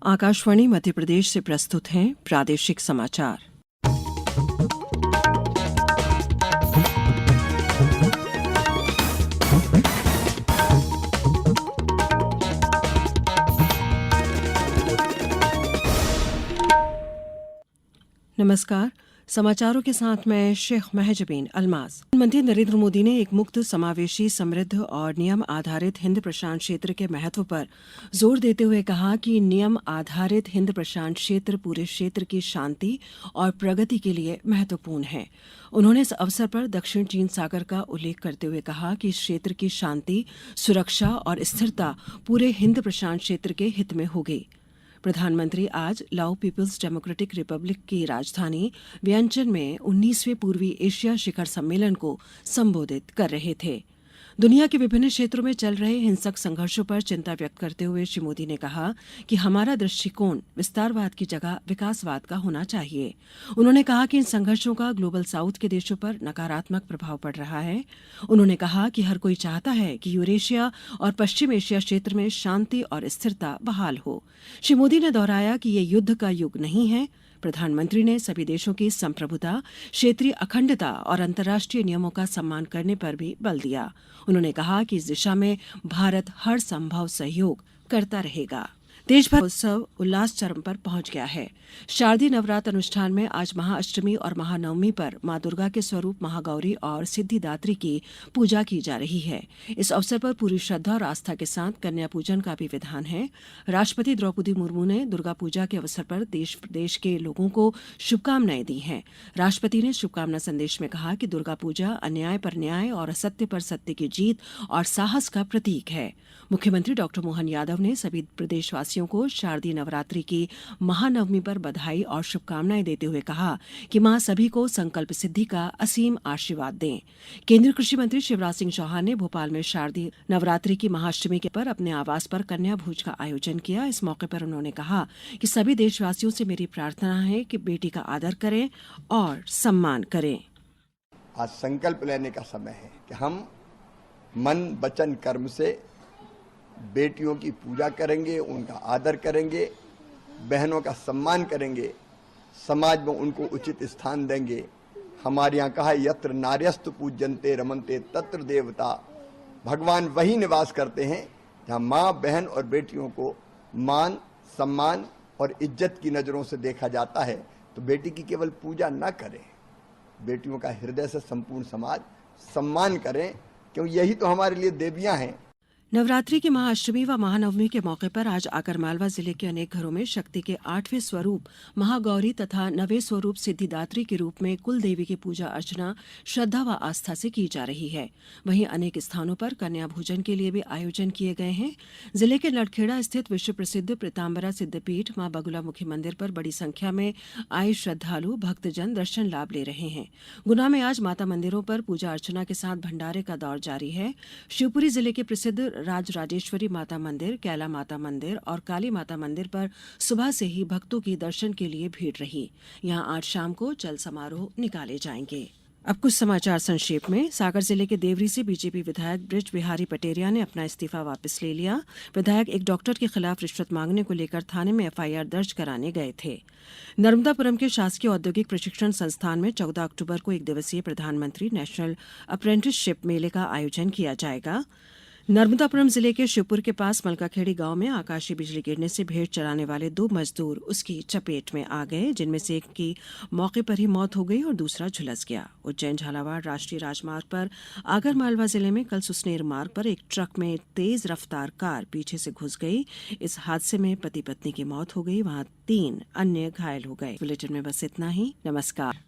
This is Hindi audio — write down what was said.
आकाशवाणी मध्य प्रदेश से प्रस्तुत हैं प्रादेशिक समाचार। नमस्कार, समाचारों के साथ मैं शेख महजबीन अल्माज। प्रधानमंत्री नरेंद्र मोदी ने एक मुक्त, समावेशी, समृद्ध और नियम आधारित हिंद प्रशांत क्षेत्र के महत्व पर जोर देते हुए कहा कि नियम आधारित हिंद प्रशांत क्षेत्र पूरे क्षेत्र की शांति और प्रगति के लिए महत्वपूर्ण है। उन्होंने इस अवसर पर दक्षिण चीन सागर का उल्लेख करते हुए कहा कि इस क्षेत्र की शांति, सुरक्षा और स्थिरता पूरे हिंद प्रशांत क्षेत्र के हित में होगी। प्रधानमंत्री आज लाओ पीपुल्स डेमोक्रेटिक रिपब्लिक की राजधानी वियंचन में 19वें पूर्वी एशिया शिखर सम्मेलन को संबोधित कर रहे थे। दुनिया के विभिन्न क्षेत्रों में चल रहे हिंसक संघर्षों पर चिंता व्यक्त करते हुए श्री मोदी ने कहा कि हमारा दृष्टिकोण विस्तारवाद की जगह विकासवाद का होना चाहिए। उन्होंने कहा कि इन संघर्षों का ग्लोबल साउथ के देशों पर नकारात्मक प्रभाव पड़ रहा है। उन्होंने कहा कि हर कोई चाहता है कि यूरेशिया और पश्चिम एशिया क्षेत्र में शांति और स्थिरता बहाल हो। श्री मोदी ने दोहराया कि ये युद्ध का युग नहीं है। प्रधानमंत्री ने सभी देशों की संप्रभुता, क्षेत्रीय अखंडता और अंतर्राष्ट्रीय नियमों का सम्मान करने पर भी बल दिया। उन्होंने कहा कि इस दिशा में भारत हर संभव सहयोग करता रहेगा। देश भर उत्सव उल्लास चरम पर पहुंच गया है। शारदीय नवरात्र अनुष्ठान में आज महाअष्टमी और महानवमी पर मां दुर्गा के स्वरूप महागौरी और सिद्धिदात्री की पूजा की जा रही है। इस अवसर पर पूरी श्रद्धा और आस्था के साथ कन्या पूजन का भी विधान है। राष्ट्रपति द्रौपदी मुर्मू ने दुर्गा पूजा के अवसर पर देश प्रदेश के लोगों को शुभकामनाएं दी हैं। राष्ट्रपति ने शुभकामना संदेश में कहा कि दुर्गा पूजा अन्याय पर न्याय और असत्य पर सत्य की जीत और साहस का प्रतीक है। मुख्यमंत्री डॉक्टर मोहन यादव ने सभी प्रदेशवासियों को शारदीय नवरात्रि की महानवमी पर बधाई और शुभकामनाएं देते हुए कहा कि मां सभी को संकल्प सिद्धि का असीम आशीर्वाद दें। केंद्रीय कृषि मंत्री शिवराज सिंह चौहान ने भोपाल में शारदीय नवरात्रि की महाअष्टमी के पर अपने आवास पर कन्या भोज का आयोजन किया। इस मौके पर उन्होंने कहा कि सभी देशवासियों से मेरी प्रार्थना है कि बेटी का आदर करें और सम्मान करें। आज संकल्प लेने का समय है कि हम मन, वचन, कर्म से बेटियों की पूजा करेंगे, उनका आदर करेंगे, बहनों का सम्मान करेंगे, समाज में उनको उचित स्थान देंगे। हमारे यहाँ कहा यत्र नार्यस्तु पूज्यन्ते रमन्ते तत्र देवता। भगवान वही निवास करते हैं जहाँ माँ, बहन और बेटियों को मान, सम्मान और इज्जत की नज़रों से देखा जाता है। तो बेटी की केवल पूजा न करें, बेटियों का हृदय से संपूर्ण समाज सम्मान करें, क्योंकि यही तो हमारे लिए देवियाँ हैं। नवरात्रि की महाअष्टमी व महानवमी के मौके पर आज आगरमालवा जिले के अनेक घरों में शक्ति के 8वें स्वरूप महागौरी तथा 9वें स्वरूप सिद्धिदात्री के रूप में कुल देवी की पूजा अर्चना श्रद्धा व आस्था से की जा रही है। वहीं अनेक स्थानों पर कन्या भोजन के लिए भी आयोजन किए गए हैं। जिले के लड़खेड़ा स्थित विश्व प्रसिद्ध पीताम्बरा सिद्धपीठ मां बगुलामुखी मंदिर पर बड़ी संख्या में आए श्रद्धालु भक्तजन दर्शन लाभ ले रहे हैं। गुना में आज माता मंदिरों पर पूजा अर्चना के साथ भंडारे का दौर जारी है। शिवपुरी जिले के प्रसिद्ध राजराजेश्वरी माता मंदिर, कैला माता मंदिर और काली माता मंदिर पर सुबह से ही भक्तों की दर्शन के लिए भीड़ रही। यहां आज शाम को चल समारोह निकाले जाएंगे। अब कुछ समाचार संक्षेप में। सागर जिले के देवरी से बीजेपी विधायक बृज बिहारी पटेरिया ने अपना इस्तीफा वापस ले लिया। विधायक एक डॉक्टर के खिलाफ रिश्वत मांगने को लेकर थाने में एफआईआर दर्ज कराने गए थे। नर्मदापुरम के शासकीय औद्योगिक प्रशिक्षण संस्थान में 14 अक्टूबर को एक दिवसीय प्रधानमंत्री नेशनल अप्रेंटिसशिप मेले का आयोजन किया जाएगा। नर्मदापुरम जिले के शिवपुर के पास मलकाखेड़ी गांव में आकाशीय बिजली गिरने से भेड़ चराने वाले 2 मजदूर उसकी चपेट में आ गए, जिनमें से एक की मौके पर ही मौत हो गई और दूसरा झुलस गया। उज्जैन झालावाड़ राष्ट्रीय राजमार्ग पर आगरमालवा जिले में कल सुसनेर मार्ग पर एक ट्रक में तेज रफ्तार कार पीछे से घुस गई। इस हादसे में पति पत्नी की मौत हो गई, वहां 3 अन्य घायल हो गए। बुलेटिन में बस इतना ही। नमस्कार।